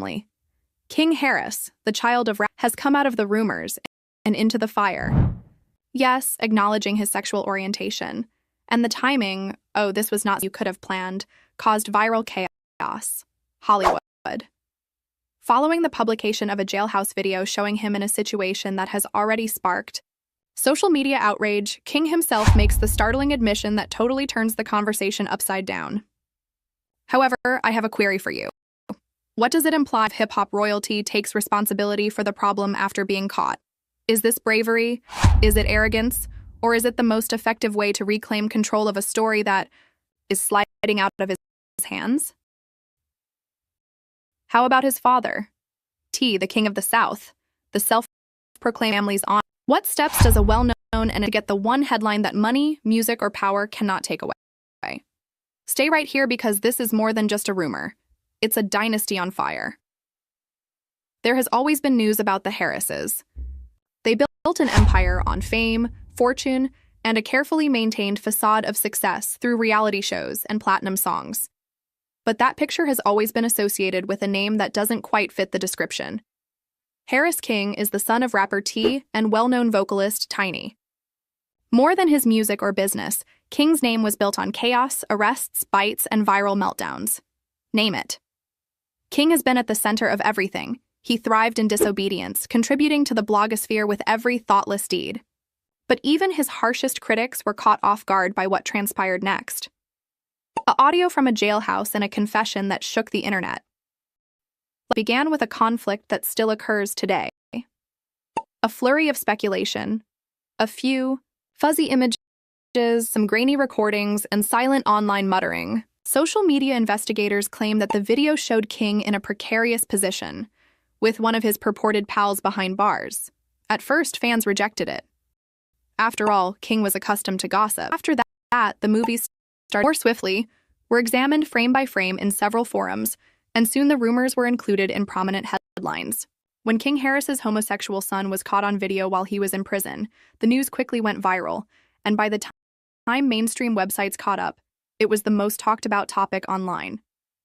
family. King Harris, the child of has come out of the rumors and into the fire. Yes, acknowledging his sexual orientation. And the timing, oh, this was not you could have planned, caused viral chaos. Hollywood. Following the publication of a jailhouse video showing him in a situation that has already sparked social media outrage, King himself makes the startling admission that totally turns the conversation upside down. However, I have a query for you. What does it imply if hip-hop royalty takes responsibility for the problem after being caught? Is this bravery? Is it arrogance? Or is it the most effective way to reclaim control of a story that is sliding out of his hands? How about his father? T, the King of the South, the self-proclaimed family's honor. What steps does a well-known and to get the one headline that money, music, or power cannot take away? Stay right here because this is more than just a rumor. It's a dynasty on fire. There has always been news about the Harrises. They built an empire on fame, fortune, and a carefully maintained facade of success through reality shows and platinum songs. But that picture has always been associated with a name that doesn't quite fit the description. Harris King is the son of rapper T and well-known vocalist Tiny. More than his music or business, King's name was built on chaos, arrests, bites, and viral meltdowns. Name it. King has been at the center of everything. He thrived in disobedience, contributing to the blogosphere with every thoughtless deed. But even his harshest critics were caught off guard by what transpired next. An audio from a jailhouse and a confession that shook the internet. It began with a conflict that still occurs today. A flurry of speculation, a few fuzzy images, some grainy recordings, and silent online muttering. Social media investigators claim that the video showed King in a precarious position, with one of his purported pals behind bars. At first, fans rejected it. After all, King was accustomed to gossip. After that, the movies started more swiftly, were examined frame by frame in several forums, and soon the rumors were included in prominent headlines. When King Harris's homosexual son was caught on video while he was in prison, the news quickly went viral, and by the time mainstream websites caught up, it was the most talked about topic online.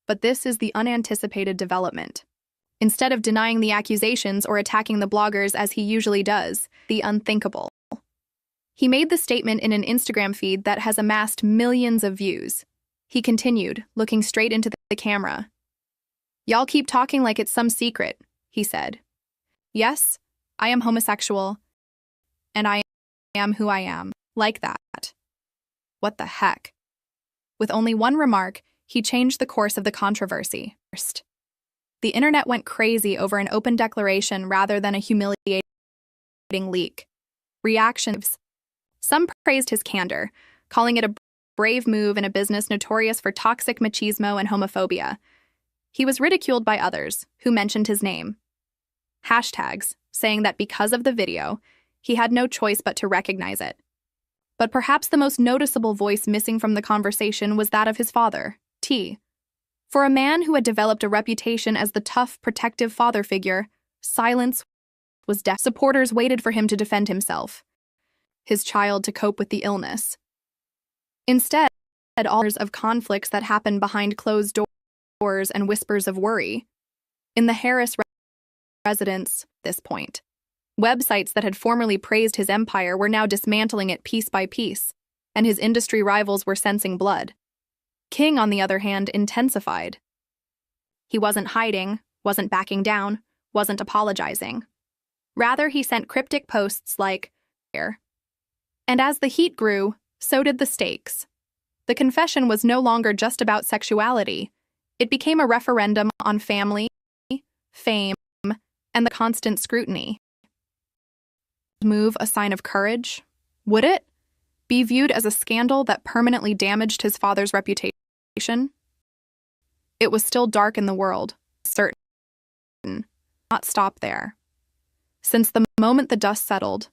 But this is the unanticipated development. Instead of denying the accusations or attacking the bloggers as he usually does, the unthinkable. He made the statement in an Instagram feed that has amassed millions of views. He continued, looking straight into the camera. "Y'all keep talking like it's some secret," he said. "Yes, I am homosexual, and I am who I am, like that." What the heck? With only one remark, he changed the course of the controversy. First, the internet went crazy over an open declaration rather than a humiliating leak. Reactions. Some praised his candor, calling it a brave move in a business notorious for toxic machismo and homophobia. He was ridiculed by others, who mentioned his name. Hashtags, saying that because of the video, he had no choice but to recognize it. But perhaps the most noticeable voice missing from the conversation was that of his father, T. For a man who had developed a reputation as the tough, protective father figure, silence was deaf. Supporters waited for him to defend himself, his child to cope with the illness. Instead, all of conflicts that happened behind closed doors and whispers of worry. In the Harris residence, at this point, websites that had formerly praised his empire were now dismantling it piece by piece, and his industry rivals were sensing blood. King, on the other hand, intensified. He wasn't hiding, wasn't backing down, wasn't apologizing. Rather, he sent cryptic posts like, "Here." And as the heat grew, so did the stakes. The confession was no longer just about sexuality. It became a referendum on family, fame, and the constant scrutiny. Move a sign of courage? Would it be viewed as a scandal that permanently damaged his father's reputation? It was still dark in the world, certain. Not stop there. Since the moment the dust settled,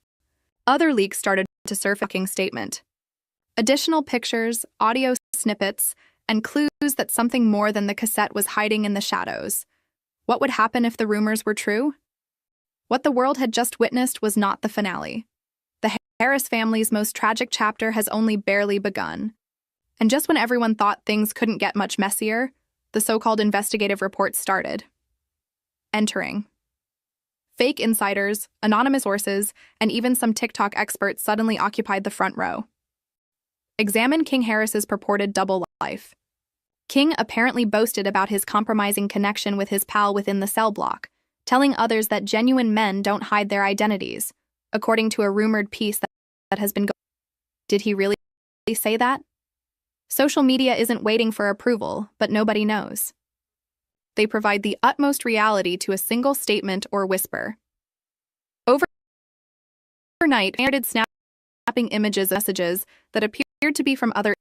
other leaks started to surface. Statement. Additional pictures, audio snippets, and clues that something more than the cassette was hiding in the shadows. What would happen if the rumors were true? What the world had just witnessed was not the finale. The Harris family's most tragic chapter has only barely begun. And just when everyone thought things couldn't get much messier, the so-called investigative report started. Entering. Fake insiders, anonymous sources, and even some TikTok experts suddenly occupied the front row. Examine King Harris's purported double life. King apparently boasted about his compromising connection with his pal within the cell block, telling others that genuine men don't hide their identities, according to a rumored piece that has been going. Did he really say that? Social media isn't waiting for approval, but nobody knows. They provide the utmost reality to a single statement or whisper. Overnight, started snapping images of messages that appeared to be from other.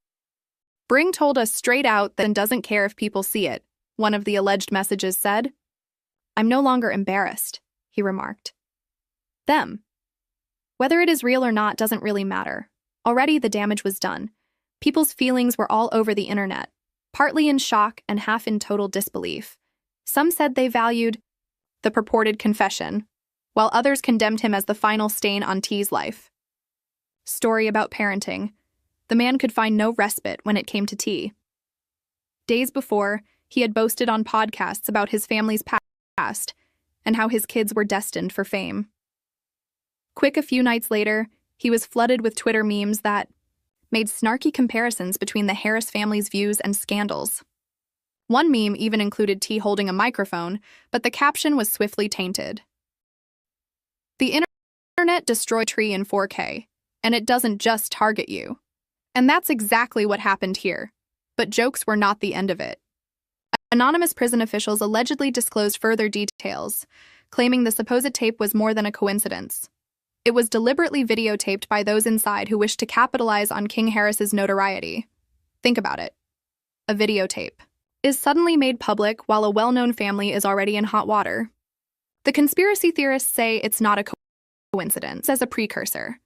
Bring told us straight out that he doesn't care if people see it, one of the alleged messages said. I'm no longer embarrassed, he remarked. Them. Whether it is real or not doesn't really matter. Already the damage was done. People's feelings were all over the internet, partly in shock and half in total disbelief. Some said they valued the purported confession, while others condemned him as the final stain on T's life. Story about parenting. The man could find no respite when it came to T. Days before, he had boasted on podcasts about his family's past and how his kids were destined for fame. A few nights later, he was flooded with Twitter memes that made snarky comparisons between the Harris family's views and scandals. One meme even included T holding a microphone, but the caption was swiftly tainted. The internet destroyed Tree in 4K, and it doesn't just target you. And that's exactly what happened here. But jokes were not the end of it. Anonymous prison officials allegedly disclosed further details, claiming the supposed tape was more than a coincidence. It was deliberately videotaped by those inside who wished to capitalize on King Harris's notoriety. Think about it. A videotape is suddenly made public while a well-known family is already in hot water. The conspiracy theorists say it's not a coincidence as a precursor.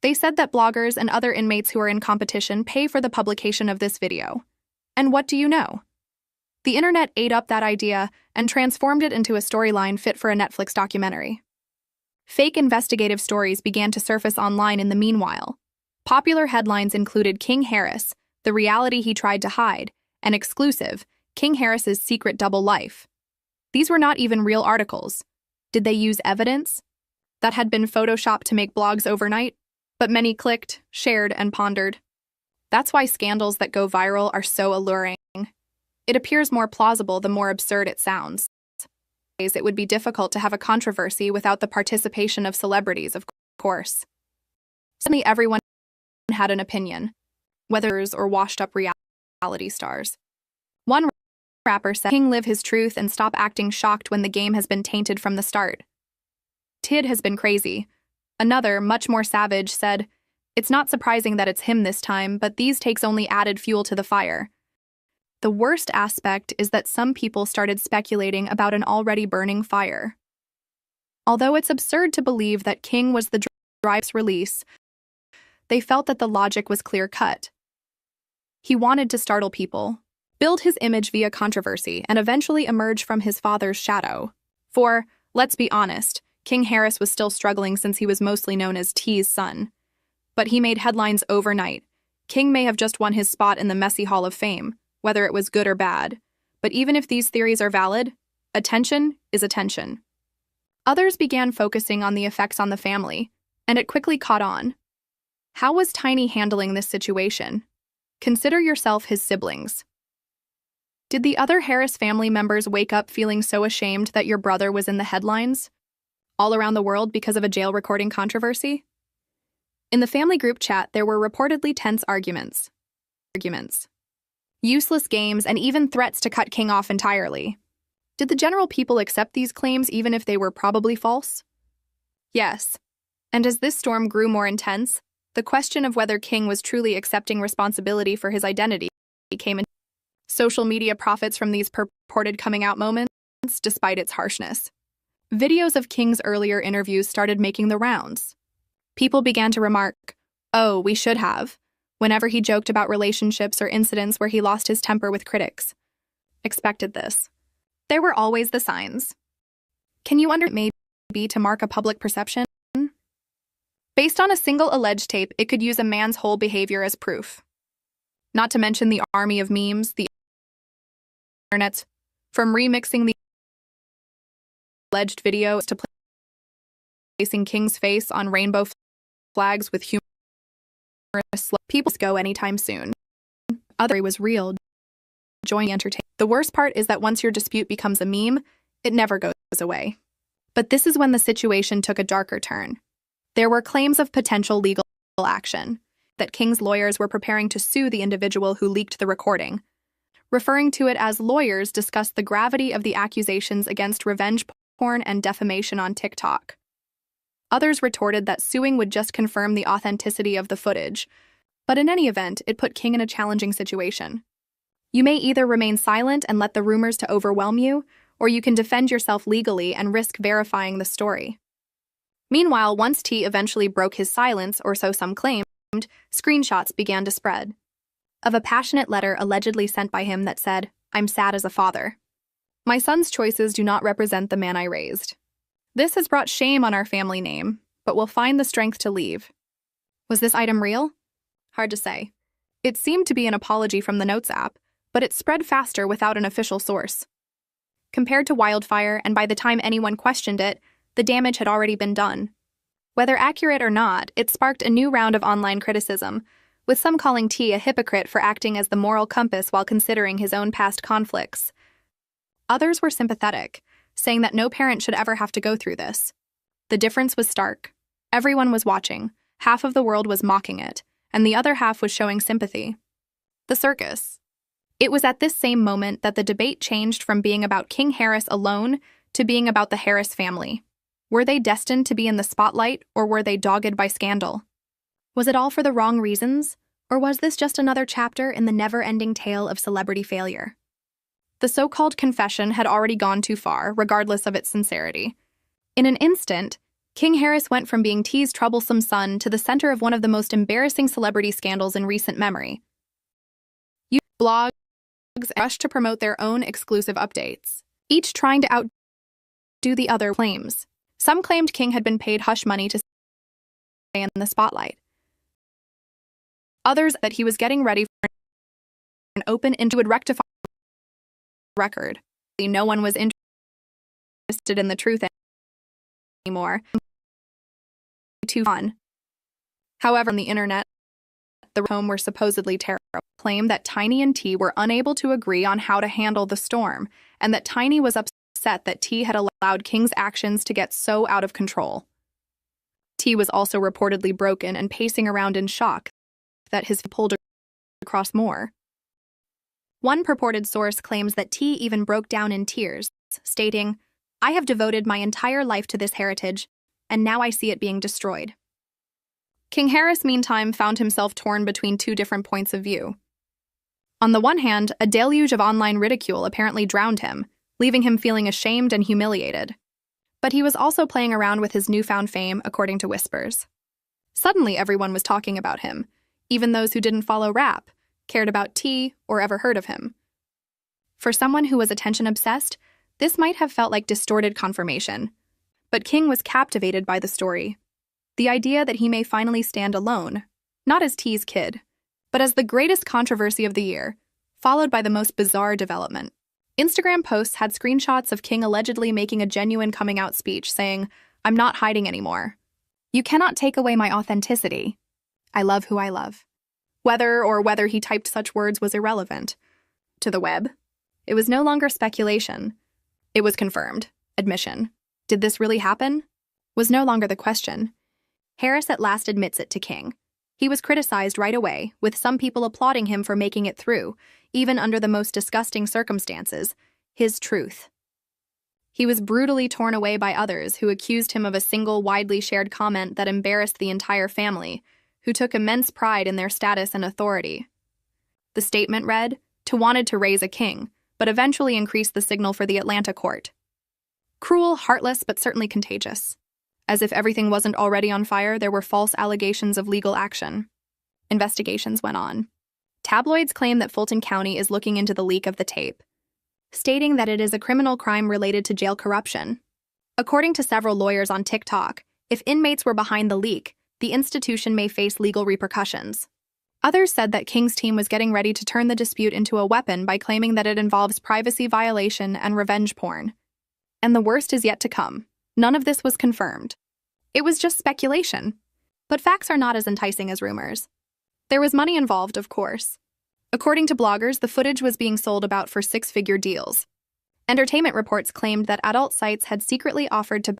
They said that bloggers and other inmates who are in competition pay for the publication of this video. And what do you know? The internet ate up that idea and transformed it into a storyline fit for a Netflix documentary. Fake investigative stories began to surface online in the meanwhile. Popular headlines included King Harris, the reality he tried to hide, and exclusive, King Harris's secret double life. These were not even real articles. Did they use evidence that had been photoshopped to make blogs overnight? But many clicked, shared, and pondered. That's why scandals that go viral are so alluring. It appears more plausible the more absurd it sounds. It would be difficult to have a controversy without the participation of celebrities, of course. Suddenly everyone had an opinion, whether or washed-up reality stars. One rapper said, King live his truth and stop acting shocked when the game has been tainted from the start. Tid has been crazy. Another, much more savage, said, it's not surprising that it's him this time, but these takes only added fuel to the fire. The worst aspect is that some people started speculating about an already burning fire. Although it's absurd to believe that King was the drive's release, they felt that the logic was clear-cut. He wanted to startle people, build his image via controversy, and eventually emerge from his father's shadow. For, let's be honest, King Harris was still struggling since he was mostly known as T's son. But he made headlines overnight. King may have just won his spot in the messy Hall of Fame, whether it was good or bad. But even if these theories are valid, attention is attention. Others began focusing on the effects on the family, and it quickly caught on. How was Tiny handling this situation? Consider yourself his siblings. Did the other Harris family members wake up feeling so ashamed that your brother was in the headlines all around the world because of a jail recording controversy? In the family group chat, there were reportedly tense arguments, useless games, and even threats to cut King off entirely. Did the general people accept these claims even if they were probably false? Yes. And as this storm grew more intense, the question of whether King was truly accepting responsibility for his identity came in. Social media profits from these purported coming-out moments, despite its harshness. Videos of King's earlier interviews started making the rounds. People began to remark, "Oh, we should have," whenever he joked about relationships or incidents where he lost his temper with critics. Expected this. There were always the signs. Can you understand maybe to mark a public perception? Based on a single alleged tape, it could use a man's whole behavior as proof. Not to mention the army of memes, the internet's from remixing the alleged video to placing King's face on rainbow flags with humorous people go anytime soon. Other was real. Join entertain. The worst part is that once your dispute becomes a meme, it never goes away. But this is when the situation took a darker turn. There were claims of potential legal action, that King's lawyers were preparing to sue the individual who leaked the recording. Referring to it as lawyers discussed the gravity of the accusations against revenge porn and defamation on TikTok. Others retorted that suing would just confirm the authenticity of the footage, but in any event, it put King in a challenging situation. You may either remain silent and let the rumors to overwhelm you, or you can defend yourself legally and risk verifying the story. Meanwhile, once T eventually broke his silence, or so some claimed, screenshots began to spread of a passionate letter allegedly sent by him that said, "I'm sad as a father. My son's choices do not represent the man I raised. This has brought shame on our family name, but we'll find the strength to leave." Was this item real? Hard to say. It seemed to be an apology from the Notes app, but it spread faster without an official source. Compared to wildfire, and by the time anyone questioned it, the damage had already been done. Whether accurate or not, it sparked a new round of online criticism, with some calling T a hypocrite for acting as the moral compass while considering his own past conflicts. Others were sympathetic, saying that no parent should ever have to go through this. The difference was stark. Everyone was watching, half of the world was mocking it, and the other half was showing sympathy. The circus. It was at this same moment that the debate changed from being about King Harris alone to being about the Harris family. Were they destined to be in the spotlight, or were they dogged by scandal? Was it all for the wrong reasons, or was this just another chapter in the never-ending tale of celebrity failure? The so-called confession had already gone too far, regardless of its sincerity. In an instant, King Harris went from being T's troublesome son to the center of one of the most embarrassing celebrity scandals in recent memory. Blogs rushed to promote their own exclusive updates, each trying to outdo the other claims. Some claimed King had been paid hush money to stay in the spotlight. Others that he was getting ready for an open interview would rectify the record. No one was interested in the truth anymore. Too fun. However, on the internet, the home were supposedly terrible. Claimed that Tiny and T were unable to agree on how to handle the storm, and that Tiny was upset that T had allowed King's actions to get so out of control. T was also reportedly broken and pacing around in shock that his pulled across more. One purported source claims that T even broke down in tears, stating, "I have devoted my entire life to this heritage, and now I see it being destroyed." King Harris, meantime, found himself torn between two different points of view. On the one hand, a deluge of online ridicule apparently drowned him, leaving him feeling ashamed and humiliated. But he was also playing around with his newfound fame, according to whispers. Suddenly, everyone was talking about him. Even those who didn't follow rap, cared about T, or ever heard of him. For someone who was attention-obsessed, this might have felt like distorted confirmation. But King was captivated by the story. The idea that he may finally stand alone, not as T's kid, but as the greatest controversy of the year, followed by the most bizarre development. Instagram posts had screenshots of King allegedly making a genuine coming-out speech saying, "I'm not hiding anymore. You cannot take away my authenticity. I love who I love." Whether he typed such words was irrelevant. To the web, it was no longer speculation. It was confirmed. Admission. Did this really happen? Was no longer the question. Harris at last admits it to King. He was criticized right away, with some people applauding him for making it through, even under the most disgusting circumstances, his truth. He was brutally torn away by others who accused him of a single widely shared comment that embarrassed the entire family, who took immense pride in their status and authority. The statement read, "To wanted to raise a king, but eventually increased the signal for the Atlanta court." Cruel, heartless, but certainly contagious. As if everything wasn't already on fire, there were false allegations of legal action. Investigations went on. Tabloids claim that Fulton County is looking into the leak of the tape, stating that it is a criminal crime related to jail corruption. According to several lawyers on TikTok, if inmates were behind the leak, the institution may face legal repercussions. Others said that King's team was getting ready to turn the dispute into a weapon by claiming that it involves privacy violation and revenge porn. And the worst is yet to come. None of this was confirmed. It was just speculation. But facts are not as enticing as rumors. There was money involved, of course. According to bloggers, the footage was being sold about for six-figure deals. Entertainment reports claimed that adult sites had secretly offered to